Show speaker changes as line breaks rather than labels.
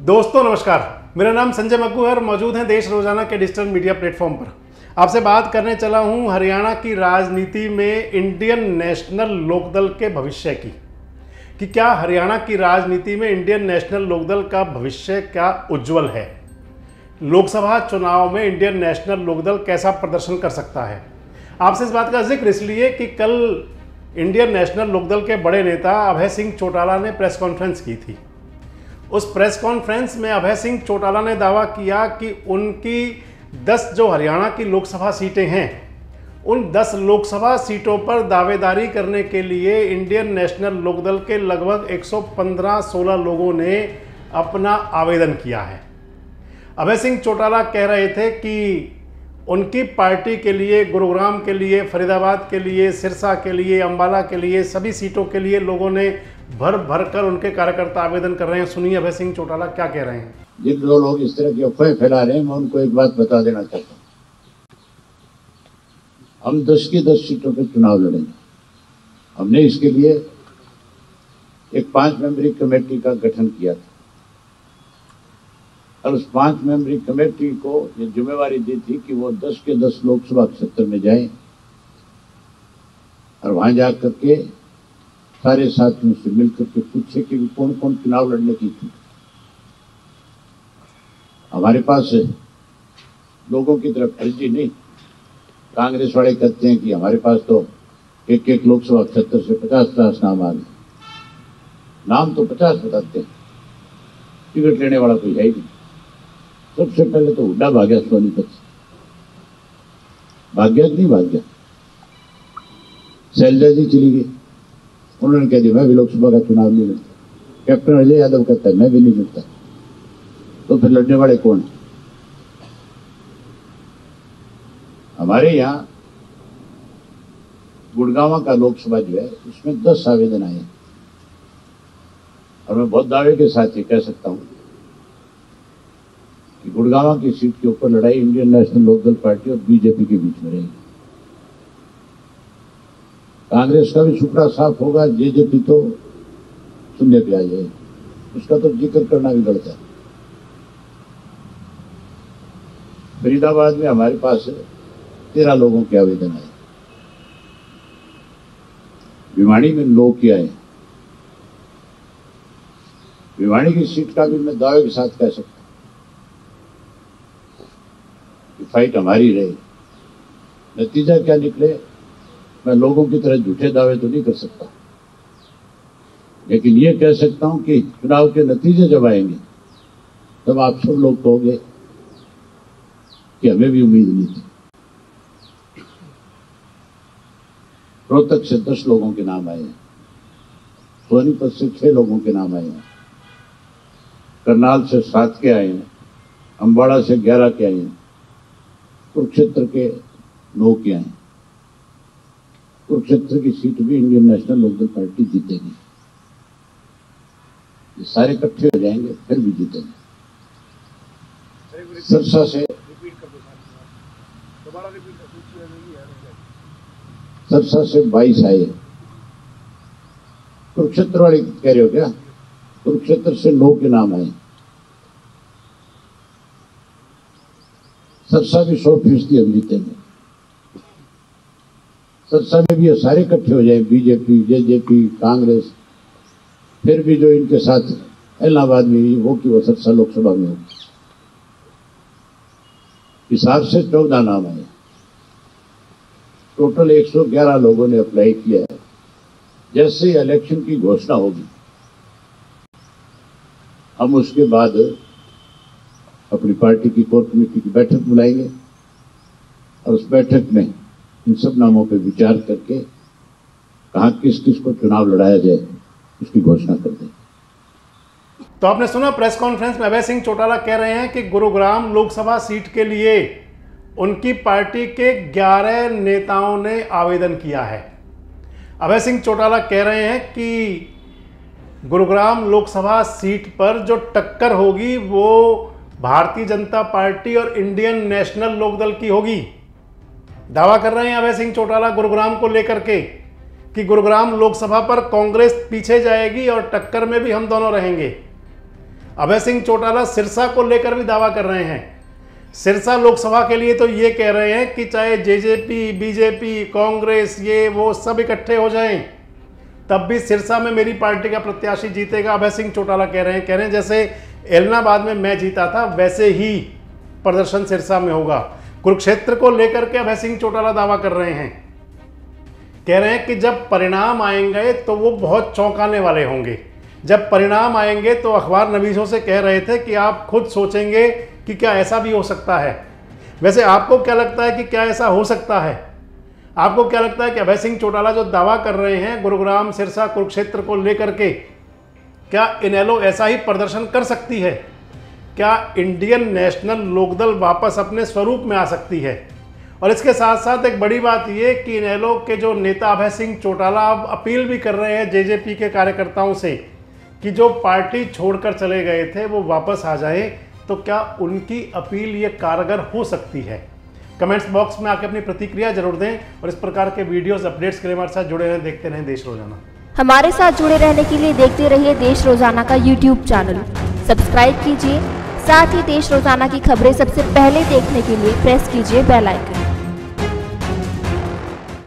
दोस्तों नमस्कार, मेरा नाम संजय मक्कू है और मौजूद हैं देश रोजाना के डिजिटल मीडिया प्लेटफॉर्म पर। आपसे बात करने चला हूं हरियाणा की राजनीति में इंडियन नेशनल लोकदल के भविष्य की, कि क्या हरियाणा की राजनीति में इंडियन नेशनल लोकदल का भविष्य क्या उज्जवल है। लोकसभा चुनाव में इंडियन नेशनल लोकदल कैसा प्रदर्शन कर सकता है। आपसे इस बात का जिक्र इसलिए कि कल इंडियन नेशनल लोकदल के बड़े नेता अभय सिंह चौटाला ने प्रेस कॉन्फ्रेंस की थी। उस प्रेस कॉन्फ्रेंस में अभय सिंह चौटाला ने दावा किया कि उनकी 10 जो हरियाणा की लोकसभा सीटें हैं, उन 10 लोकसभा सीटों पर दावेदारी करने के लिए इंडियन नेशनल लोकदल के लगभग 115-16 लोगों ने अपना आवेदन किया है। अभय सिंह चौटाला कह रहे थे कि उनकी पार्टी के लिए, गुरुग्राम के लिए, फरीदाबाद के लिए, सिरसा के लिए, अंबाला के लिए, सभी सीटों के लिए लोगों ने भर भर कर उनके कार्यकर्ता आवेदन कर रहे हैं। सुनिए अभय सिंह चौटाला क्या कह रहे हैं।
जिन दो लोग इस तरह की अफवाहें फैला रहे हैं, मैं उनको एक बात बता देना चाहता हूँ। हम 10 की 10 सीटों पर चुनाव लड़ेंगे। हमने इसके लिए एक 5 मेंबरी कमेटी का गठन किया था और उस 5 मेंबरी कमेटी को ये जिम्मेवारी दी थी कि वो 10 के 10 लोकसभा क्षेत्र में जाएं और वहां जाकर के सारे साथियों से मिलकर के पूछे कि कौन कौन चुनाव लड़ने की इच्छुक। हमारे पास लोगों की तरफ अर्जी नहीं। कांग्रेस वाले कहते हैं कि हमारे पास तो एक लोकसभा क्षेत्र से 50-50 नाम आ गए। नाम तो 50 बताते हैं, टिकट लेने वाला कोई है ही नहीं। सबसे पहले तो हुड्डा भाग्या सोनीपत से, भाग्या नहीं भाग्या, शैलजा जी चली गई। उन्होंने कह दिया मैं भी लोकसभा का चुनाव नहीं लड़ता। कैप्टन अजय यादव कहता है मैं भी नहीं लड़ता। तो फिर लड़ने वाले कौन? हमारे यहाँ गुड़गांव का लोकसभा जो है उसमें 10 आवेदन आए और मैं बहुत दावे के साथ ये कह सकता हूं कि गुड़गांव की सीट के ऊपर लड़ाई इंडियन नेशनल लोकदल पार्टी और बीजेपी के बीच में रहेगी। कांग्रेस का भी सुपड़ा साफ होगा, जेजेपी तो शून्य पे आ जाएगी। उसका तो जिक्र करना भी गलत है। फरीदाबाद में हमारे पास 13 लोगों के आवेदन आए, भिवाड़ी में 9 के आए। भिवाड़ी की सीट का भी मैं दावे के साथ कह सकता हूं कि फाइट हमारी रही। नतीजा क्या निकले, मैं लोगों की तरह झूठे दावे तो नहीं कर सकता, लेकिन ये कह सकता हूं कि चुनाव के नतीजे जब आएंगे तब आप सब लोग कहोगे कि हमें भी उम्मीद नहीं थी। रोहतक से 10 लोगों के नाम आए हैं, सोनीपत से 6 लोगों के नाम आए हैं, करनाल से 7 के आए हैं, अंबाला से 11 के आए हैं, कुरुक्षेत्र के 9 के आए हैं। कुरुक्षेत्र की सीट भी इंडियन नेशनल लोकदल पार्टी जीतेगी। ये सारे इकट्ठे हो जाएंगे फिर भी जीतेंगे। सिरसा से 22 आए। कुरुक्षेत्र वाले कह रहे हो क्या? कुरुक्षेत्र से 9 के नाम आए। सिरसा भी 100% हम जीतेंगे। सिरसा में भी ये सारे इकट्ठे हो जाए, बीजेपी, जेजेपी, कांग्रेस, फिर भी जो इनके साथ इलाहाबाद में वो कि वो सिरसा लोकसभा में होगी। हिसार से 14 नाम आए। टोटल 111 लोगों ने अप्लाई किया है। जैसे ही इलेक्शन की घोषणा होगी हम उसके बाद अपनी पार्टी की कोर कमेटी की बैठक बुलाएंगे और उस बैठक में इन सब नामों पर विचार करके कहाँ किस किस को चुनाव लड़ाया जाए उसकी घोषणा कर दें।
तो आपने सुना प्रेस कॉन्फ्रेंस में अभय सिंह चौटाला कह रहे हैं कि गुरुग्राम लोकसभा सीट के लिए उनकी पार्टी के 11 नेताओं ने आवेदन किया है। अभय सिंह चौटाला कह रहे हैं कि गुरुग्राम लोकसभा सीट पर जो टक्कर होगी वो भारतीय जनता पार्टी और इंडियन नेशनल लोकदल की होगी। दावा कर रहे हैं अभय सिंह चौटाला गुरुग्राम को लेकर के कि गुरुग्राम लोकसभा पर कांग्रेस पीछे जाएगी और टक्कर में भी हम दोनों रहेंगे। अभय सिंह चौटाला सिरसा को लेकर भी दावा कर रहे हैं। सिरसा लोकसभा के लिए तो ये कह रहे हैं कि चाहे जेजेपी, बीजेपी, कांग्रेस, ये वो सब इकट्ठे हो जाएं, तब भी सिरसा में मेरी पार्टी का प्रत्याशी जीतेगा। अभय सिंह चौटाला कह रहे हैं जैसे एलनाबाद में मैं जीता था वैसे ही प्रदर्शन सिरसा में होगा। कुरुक्षेत्र को लेकर के अभय सिंह चौटाला दावा कर रहे हैं, कह रहे हैं कि जब परिणाम आएंगे तो वो बहुत चौंकाने वाले होंगे। जब परिणाम आएंगे तो अखबार नवीसों से कह रहे थे कि आप खुद सोचेंगे कि क्या ऐसा भी हो सकता है। वैसे आपको क्या लगता है कि क्या ऐसा हो सकता है? आपको क्या लगता है कि अभय सिंह चौटाला जो दावा कर रहे हैं गुरुग्राम, सिरसा, कुरुक्षेत्र को लेकर के, क्या इनेलो ऐसा ही प्रदर्शन कर सकती है? क्या इंडियन नेशनल लोकदल वापस अपने स्वरूप में आ सकती है? और इसके साथ साथ एक बड़ी बात यह कि इनेलो के जो नेता अभय सिंह चौटाला अब अपील भी कर रहे हैं जेजेपी के कार्यकर्ताओं से कि जो पार्टी छोड़कर चले गए थे वो वापस आ जाएं, तो क्या उनकी अपील ये कारगर हो सकती है? कमेंट्स बॉक्स में आके अपनी प्रतिक्रिया जरूर दें और इस प्रकार के वीडियोस अपडेट्स के लिए हमारे साथ जुड़े रहें, देखते रहें देश रोजाना।
हमारे साथ जुड़े रहने के लिए देखते रहिए देश रोजाना का यूट्यूब चैनल सब्सक्राइब कीजिए। साथ ही देश रोजाना की खबरें सबसे पहले देखने के लिए प्रेस कीजिए बेल आइकन।